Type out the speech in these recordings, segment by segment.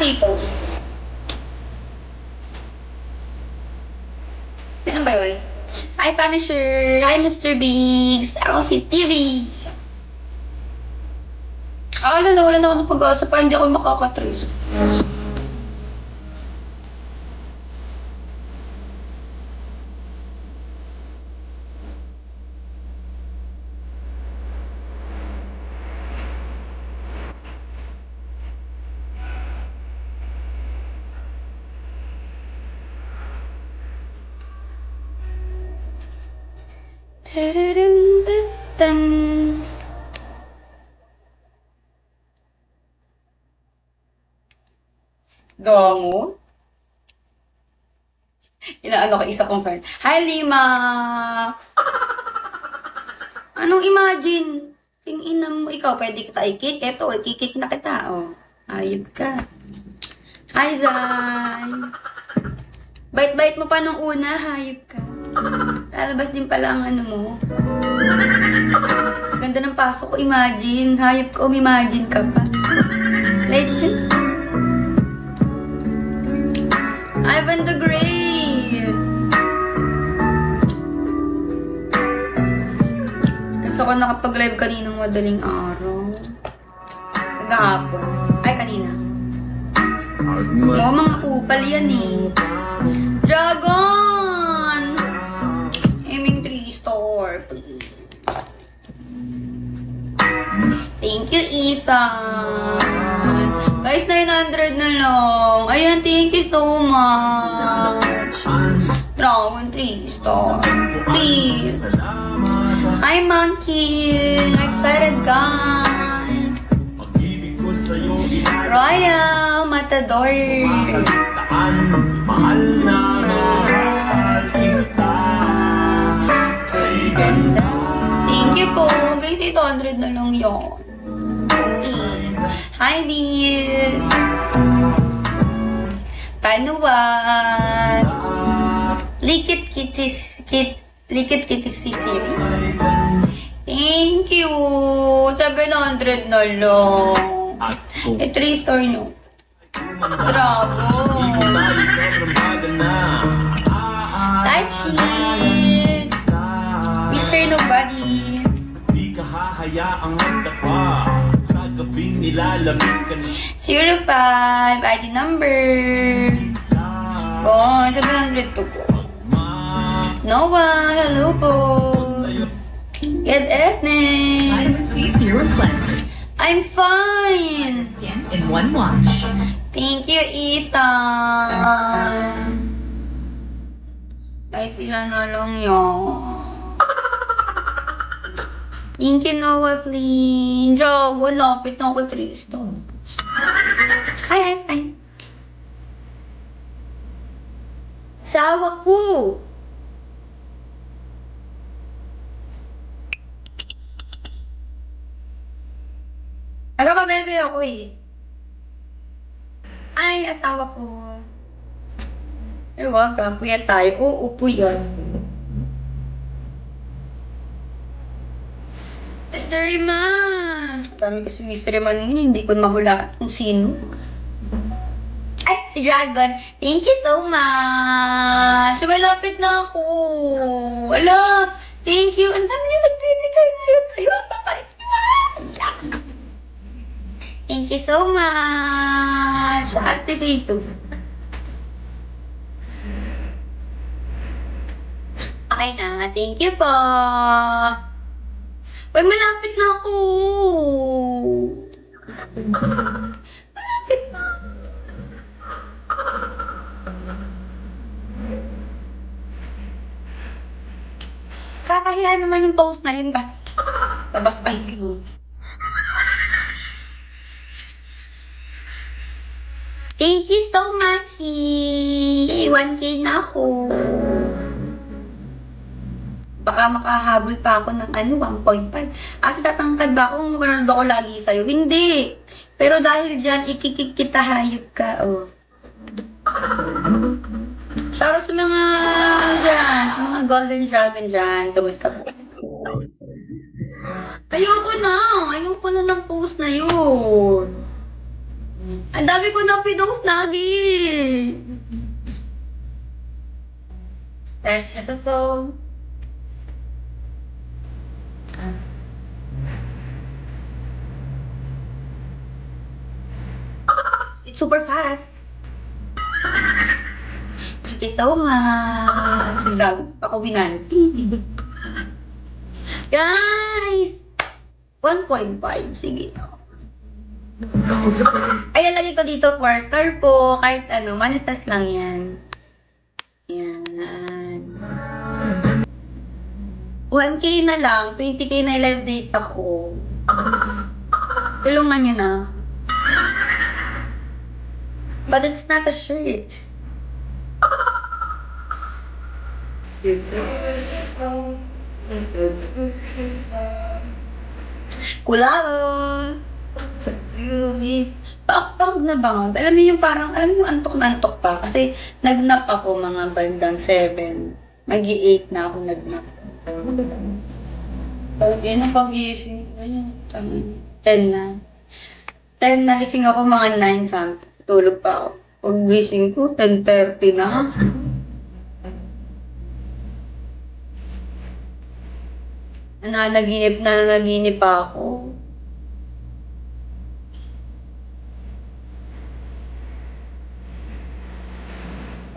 dito. Ano ba yun? Hi, Punisher! Hi, Mr. Biggs! Ako si TV! Wala na ako ng pag-asa. Parang hindi ako makakatrace. Dongo? Inaano ko, isa kong friend. Hi, Lima! Anong imagine? Tingina mo, ikaw, pwede kita i-kick? Eto, i-kick na kita, oh. Ayop ka. Hi, Zay! Bait-bait mo pa nung una, hayop ka. Lalabas din pala ang ano mo. Ganda ng pasok ko, imagine. Hayop ka, imagine ka pa. Legend. Ivan the Great! Gusto ko nakapag-live kaninang madaling araw. Kagahapon. Ay, kanina. Mga kupal yan eh. Dragon! Aiming 3-star, please. Thank you, Ethan. Guys, 900 na lang. Ayan, thank you so much. Dragon 3-star. Please. Hi, Monkey. Excited guy. Royal Matador. Mahal na mahal kita. Kay ganda. Thank you po. Guys, 800 na lang yun. Please. Hi, Bees. Panuwat. Likit Kitties series. Thank you. 700 na lang. 3-star nyo. Dragon. Type sheet. Mr. Nobody. Di ka hahayaang magdapa sa gabing nilalamig ka na. 05 ID number. Oh, 700 to go. Noah, hello po. Good evening. Vitamin C Serum Cleanser. I'm fine. Skin in one wash. Thank you, Ethan. Guys, sila na lang yun. Thank you, Noah Flynn. Joe, lapit na ako 3-star. Hi, hi. Sawa ko. Nagpapabebe ako eh. Ay, asawa ko. You're welcome. Puyat tayo. Oo, puyat. Mr. Rima! Kami kasi Mr. Rima hindi ko mahula kung sino. Ay, si Dragon. Thank you so much. Malapit na ako. Wala. Thank you. Ang dami niyo nagbibigay ngayon. Tayo ang papalit niyo. Thank you so much. Activate to. Okay na. Thank you po. Uy, malapit na ako. Malapit na. Kakahiya naman yung post na yun kasi labas pa yung close. Thank you so much. 1K na ako. Baka makahabol pa ako ng 1.5. At tatangkad ba akong manonood ako lagi sa'yo? Hindi. Pero dahil dyan, ikikik kita, hayop ka. Oh. Shoutout sa mga, dyan, sa mga golden dragon dyan. Kumusta po? Ayoko na ng post na yun. Ang dami ko na pinost lagi. Ito po. It's super fast. Thank you so much. Grabe, ako binanti. Guys! 1.5. Sige. Ayan, lagi ko dito 4-star po. Kahit ano, manitas lang yan. Yan. 1K na lang. 20K na live data ko. Tulungan nyo na. But it's not a shirt. Kulao. Pag nabangon, alam mo yung parang, alam mo antok na antok pa. Kasi nag-nap ako mga bandang 7. Mag-8 na ako nag-nap. Pag yun ang pag-iising, ganyan, 10 na. 10 na, gising ako mga 9 something. Tulog pa ako. Pag gising ko, 10:30 na. Nanaginip pa ako.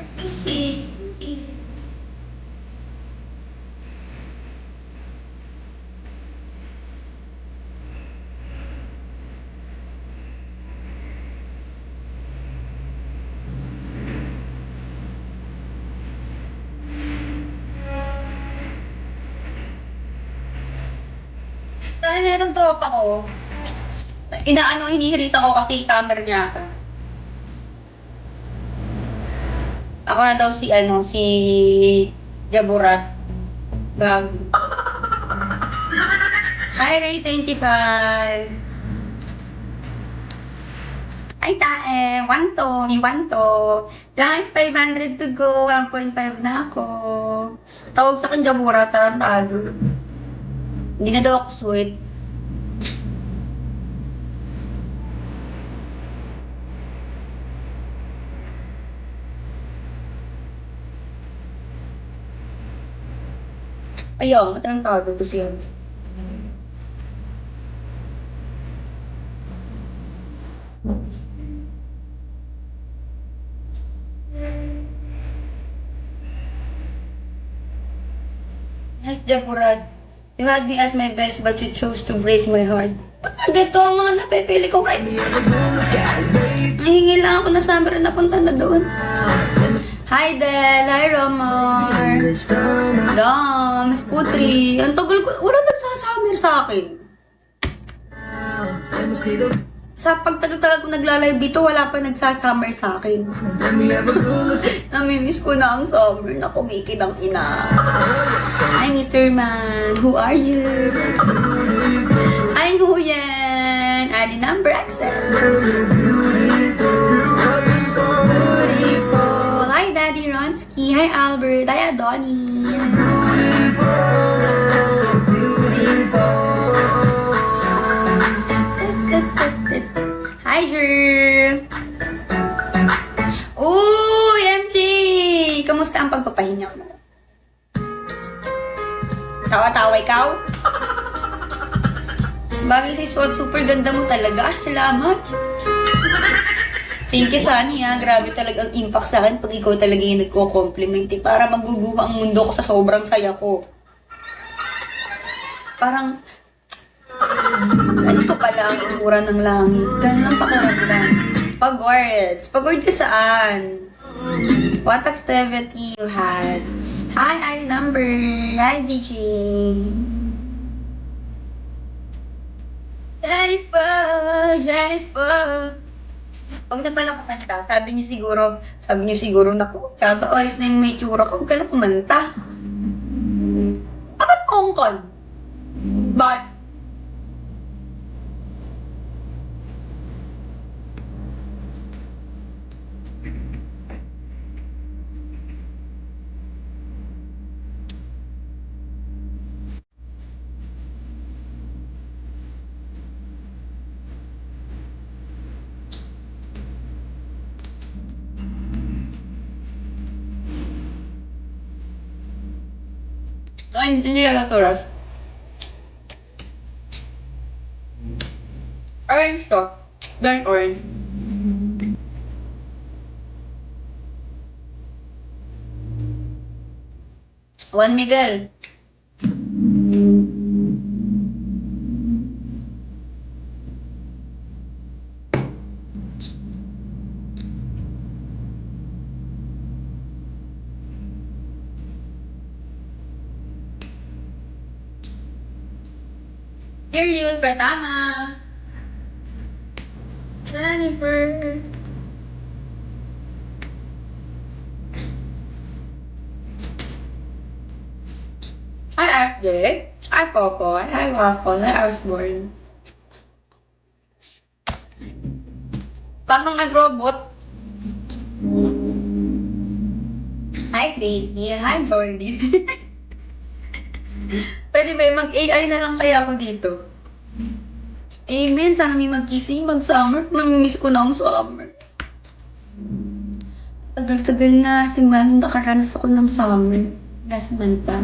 Sisi. Dahil meron tropa ko, hinihilita ko kasi camera niya ako. Ako na daw si Jaburat. Gag. Hi, Ray 25. Ay, tae. 1 to. Guys, 500 to go. 1.5 na ako. Tawag sa akin Jaburat, tarantado. Hindi na daw ako sweet. Ayaw, matarantado to siya. Yes, Jaburat. You had me at my best but you chose to break my heart. Ganito ang mga napipili ko kahit... Nahingi lang ako na summer na punta na doon. Hi Del! Hi Romar! Dom! Miss Putri! Ang tagal ko... Wala nagsasummer sa akin. Sa pagtagal-tagal ko nagla-live dito, wala pa nagsasummer sa akin. Namimiss ko na ang summer na kumikid ang ina. Hi, Mr. Man. Who are you? Hi, Nguyen. Adi number accent. Beautiful. Hi, Daddy Ronsky. Hi, Albert. Hi, Adonis. So beautiful. Hi, Jer. Uy, MJ! Kamusta ang pagpapahinga mo? Tawa-tawa ikaw? Bagay si suot, super ganda mo talaga. Salamat. Thank you, Sunny, ha. Grabe talaga ang impact sa akin pag ikaw talaga yung nagko-compliment. Para maguguha ang mundo ko sa sobrang saya ko. Parang, ganito pala ang itsura ng langit. Ganun lang pakiramdam. Pag-words. Pag-word ka saan? What activity you had? Hi, number. Hi, DJ. Jennifer. Pag na pala kumanta, sabi niyo siguro, naku, tsaba, ayos na yung may tsura ko, huwag ka na kumanta. Bakit ongkol? Bakit? Ay, hindi lang oras. Orange to. Dark orange. Juan Miguel. Here yun, Pratama. Jennifer. Hi, RJ. Hi, Popoy. Hi, Waffle. Hi, Osborne. Parang nag-robot. Hi, Crazy. Hi, Jordy. Pwede ba mag-AI na lang kaya ako dito? Amen. Sana may mag-gising mag-summer. Namimiss ko na ang summer. Tagal-tagal na simula nakaranas ako ng summer. Last month pa.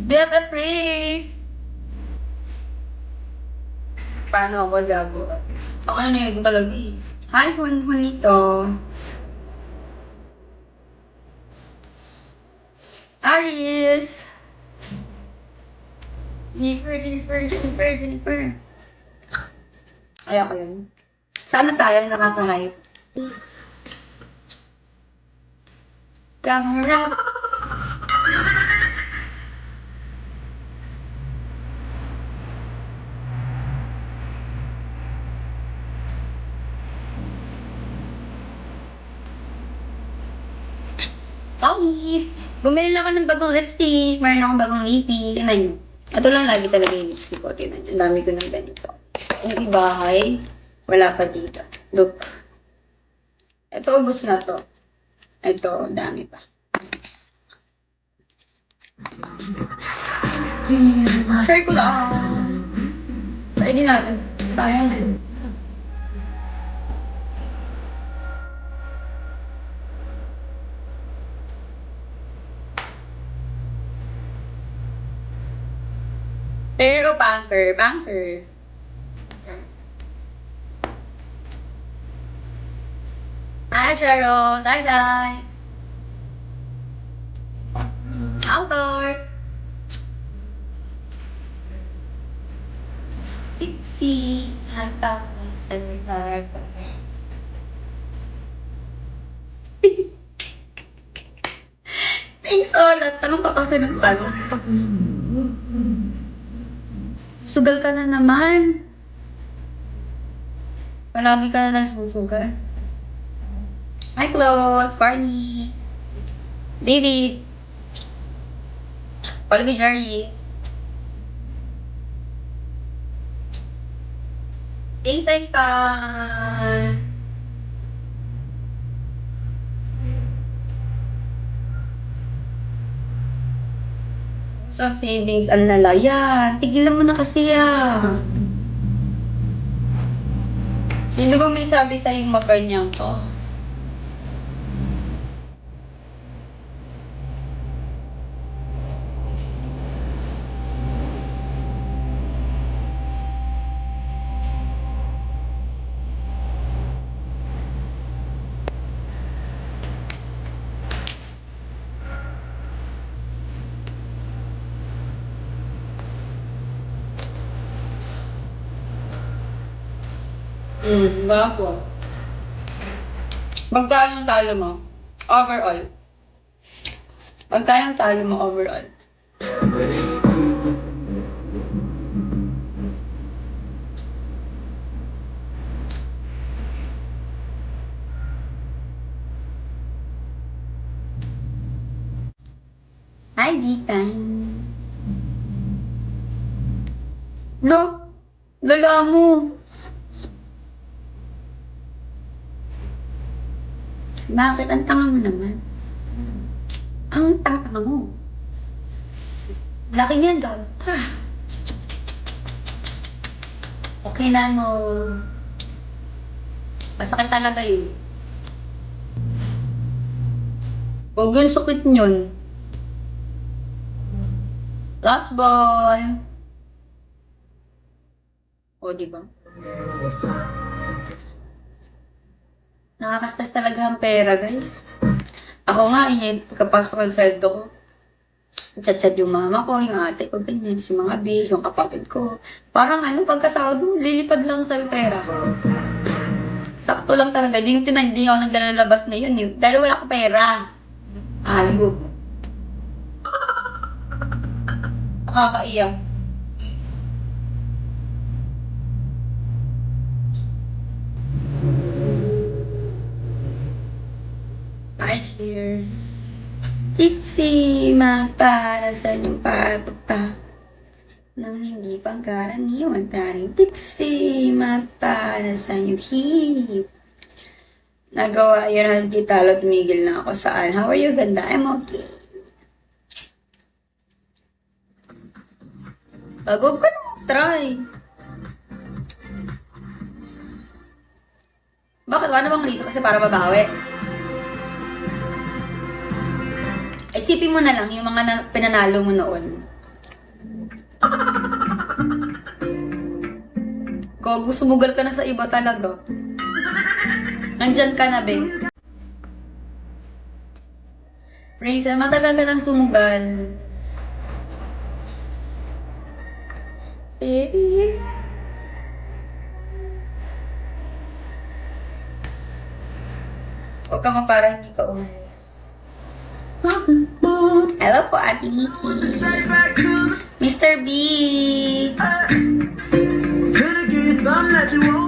BFF Ray! Paano ako, Gabo? Ako na yun talaga eh. Hi, Juanito. Aris! Jennifer. Ay, ako yun. Sana tayo nakaka-hype. Camera. Tawis! Bumili lang ako ng bagong lipstick. Mayroon akong bagong lipstick. Tignan nyo. Ito lang lagi talaga yung lipstick ko. Tignan nyo. Ang dami ko ng ganito. Yung ibahay, wala pa dito. Look. Ito, ubos na to. Ito, dami pa. Share ko lang. Pwede natin. Tayo na. Pero banker. Hi, Cheryl. Hi, guys. Outdoor. Dixie. Thanks, Ola. Tanong ka kasi ng salon. Sugal ka na naman. Palagi ka na nagsusugal. Hi, Close. Barney. David. Palagi, Jerry. Daytime pa. Sa savings, ang nalaya. Tigilan mo na kasi Sino ba may sabi sa'yo maganyan to? Bago. Magkano ang talo mo? Overall. Magkano ang talo mo overall? Hi, D-Time. No, dala mo. Bakit? Ang tanga mo naman. Ang tanga mo. Laki niyan doon. Okay na mo. Masakit talaga yun. Huwag yung sakit yun. That's boy. O, diba? Nakakastas talaga ang pera, guys. Ako nga, pagkapasok ng sweldo ko, chat-chat yung mama ko, yung ate ko, ganyan, si mga bis, yung kapatid ko. Parang pagkasahod mo, lilipad lang sa pera. Sakto lang talaga. Hindi ako naglalabas ngayon. Dahil wala akong pera. Algo. Nakakaiyak. Hi, dear. Itzy, para sa inyong pagpunta nang hindi pangkaraniwan taring Dixie, para sa inyong hip. Nagawa yun ang titalo, tumigil na ako saan. How are you, ganda? I'm okay. Bagog ka na try. Bakit? Wala bang reason? Kasi para babawi. Isipin mo na lang yung mga pinanalo mo noon. Kung sumugal ka na sa iba talaga. Nandyan ka na, be. Raiza, matagal ka nang sumugal. Huwag ka para hindi ka umalis. Hello po, Ate Nikki. Mr. B. Finna get something that you want.